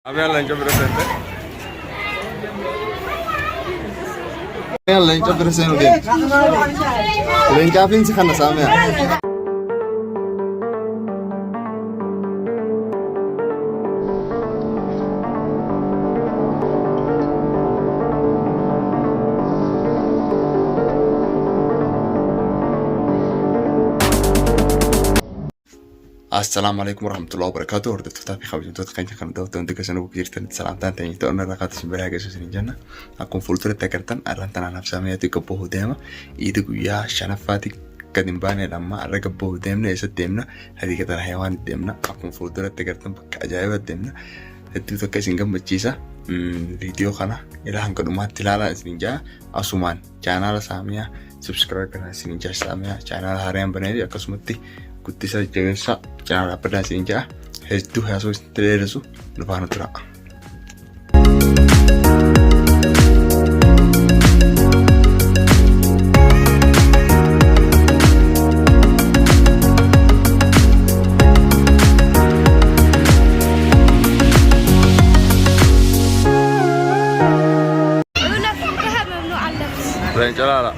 يلا نجبر سنتر. يلا نجبر سنتر. لين كافين سخنا سامع. السلام عليكم ورحمة الله وبركاته. وردت فتافي خوجين توت خنجة خن دوت وندك سنو كثير تنت سلامتان تاني تقولنا رقات سبرها جالس الجنة. أكون فلترة تكرتن أرنتنا على نفسها تكبوه دائما يدق وياه شنفاتي قديم باني لما ركبوه دائما يسد دائما هذه كتر حيوان دائما أكون فلترة تكرتن بك عجائب دائما هدو تكاسين جنب تجيسا فيديو خنا إلى هنقدمات تلالا سنجا أسومان channel سامية subscribe كنا سنجا سامية channel harian بنادي أكسمتي Kutisa jaga channel apa dah sini jah, itu hasil terlepas lupa nutra. Lain cara lah.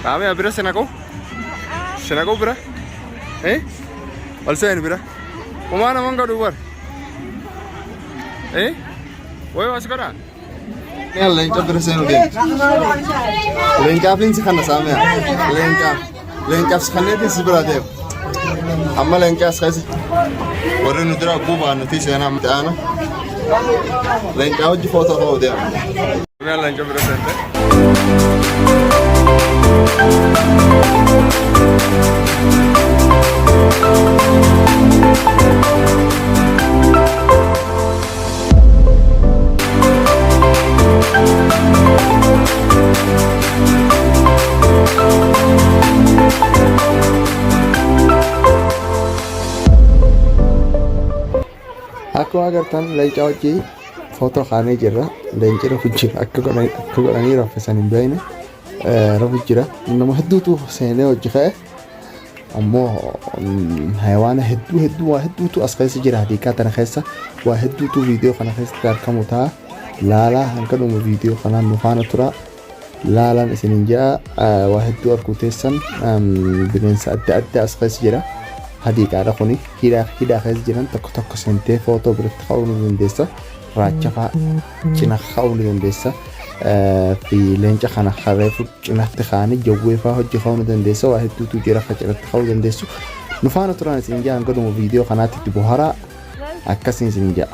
Kami abira senako bira, alsen bira, kumana mangga dubar, woi masuk kara? Ya lengkap bira sen udah, lengkapin sih kan sama ya, lengkap sekali itu sih berada, amma lengkap sekali, orang nudra buba nanti saya nama tiana, lengkap aja foto kau dia, ya lengkap bira sen deh. Aku agartan lagi cawji foto khane jira lenjira fujir aku korani rafesan imbaina rafujira nama hadu tu sene wajah ammo haywana hadu tu asqais jira hadika tan khaysa wa hadu tu video khana khaysa kar kamuta lala hankadu video khana nufana tura lala sininja wa hadu arkutesan binin adda asqais jira hadika ada khoni hida khaysa jiran tak sente foto bertkhawnu dendesa rachafa china khawnu dendesa في لينجا خنا خريف نحت خاني جوي فاه جخون دندسو واحد تو جرا خجرت خو دندسو نفانو تران سينجا نقدم فيديو قناه تبوهرا اكاسين سينجا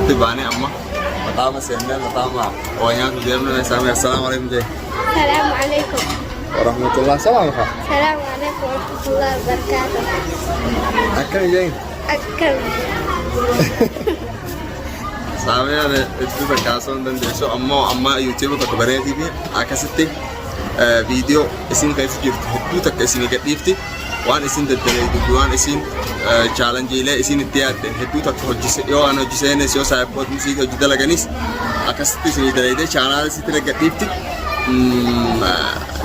Tibane amma pertama sendal pertama pokoknya tuh dia mulai sampai assalamualaikum Jay. Assalamualaikum. Warahmatullahi wabarakatuh. Assalamualaikum warahmatullahi wabarakatuh. Akan Jay. Akan. Sampai ada itu terkasih dan desa amma YouTube atau kabarnya TV akasih video isin kayak itu tak isin kayak TV waan isin dadalay waan isin challenge ile isin ittiyad hedu tak hojise yo ana hojisene yo saabot music hojida laganis akasti isin dadalay channel si tira gatifti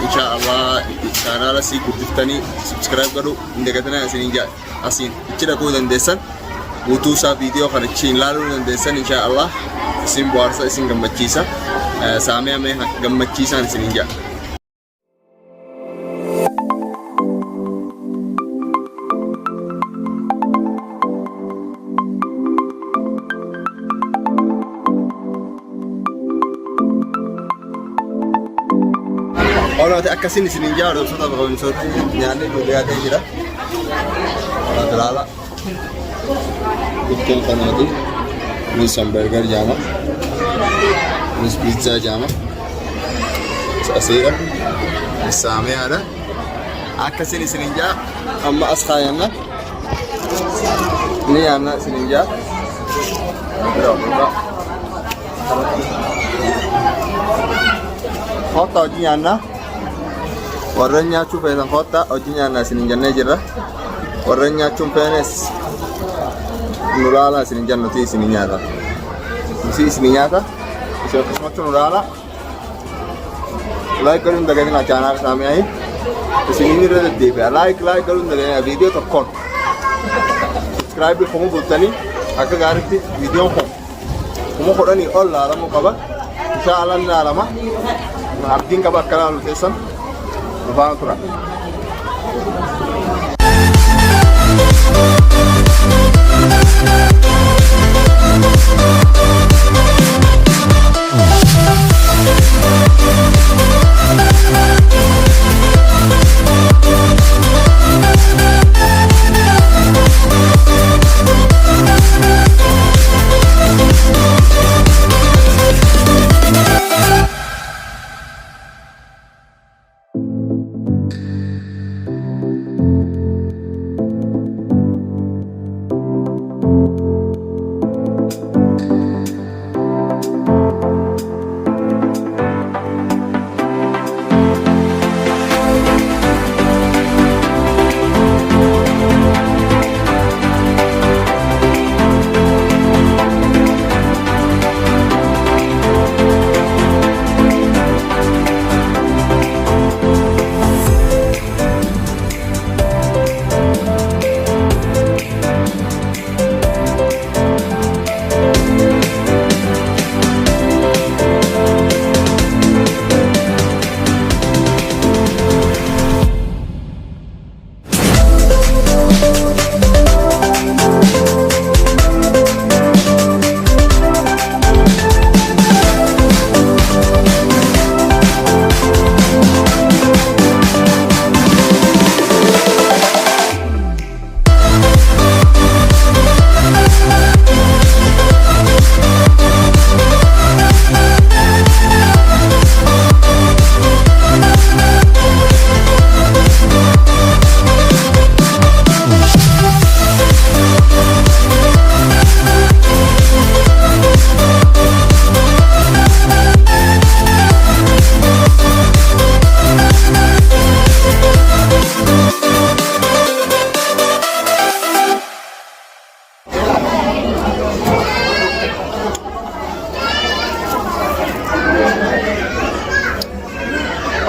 inshallah channel si guddiftani subscribe garu indagatana isin inja asin ichira ko dandesan butuh sa video kana chin lalu dandesan inshallah isin buarsa isin gammachisa saame ame gammachisa isin inja. Orang tu akasin di sini jauh, sudah berkawan sudah nyane juga ada kira. Orang terlalu. Ikan kanadi, ini hamburger jama, ini pizza jama. Asira, sama ada. Akasin di sini jauh, amma askayana. Ini anak sini jauh. Berapa? Kota Jiana. Warren nyaachuu feetan kottaa hojii nyaannaa isin jennee jirra. Warren nyaachuun feenes nu laala isin jennuti isin nyaata. Nuti isin nyaata. Isin akkasumatti nu laala. Like galuun dagatina chaanal saamiyaayi. Isin irra deddeebi'a. Like galuun dagatina video tokkoon. Subscribe kumu bultanii akka gaariitti viidiyoon kun kumu godhanii ol laalamuu qaba. Inshallah ni laalama. Abdiin qaba akka laalu keessan. Vamos por aqui.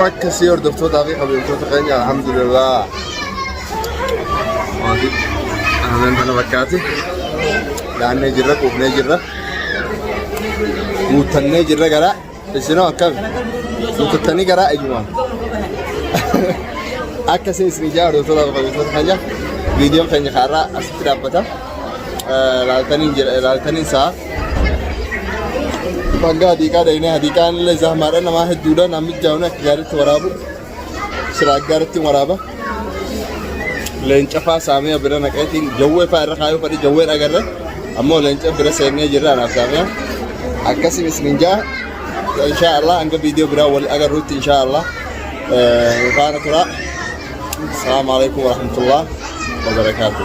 كسير دكتور دقيقة دكتور تقنية الحمد لله. ماشي. أنا بكاتي. لأن جرّك وبني جرّك. وتني جرّك قرأ. بسنا أكمل. وتني قرأ إجماع. أكسي سنجار دكتور تقنية. فيديو تقنية خارا أستراب بتا. لالتني سا. بانجا ديكا دينه ديكا نل زهمارة نما هدودا نامي جاونا كجارة ورابو. سراغارة ورابا. لينشافا سامي أبدا نكتين جوّة فارق خايف فدي جوّة أجره. أمو لينشاف بدا سيرني جرّا نافسامي. أكاسي مسنجا. إن شاء الله أنك فيديو برا ولا أجر روت إن شاء الله. فانا ترى. السلام عليكم ورحمة الله وبركاته.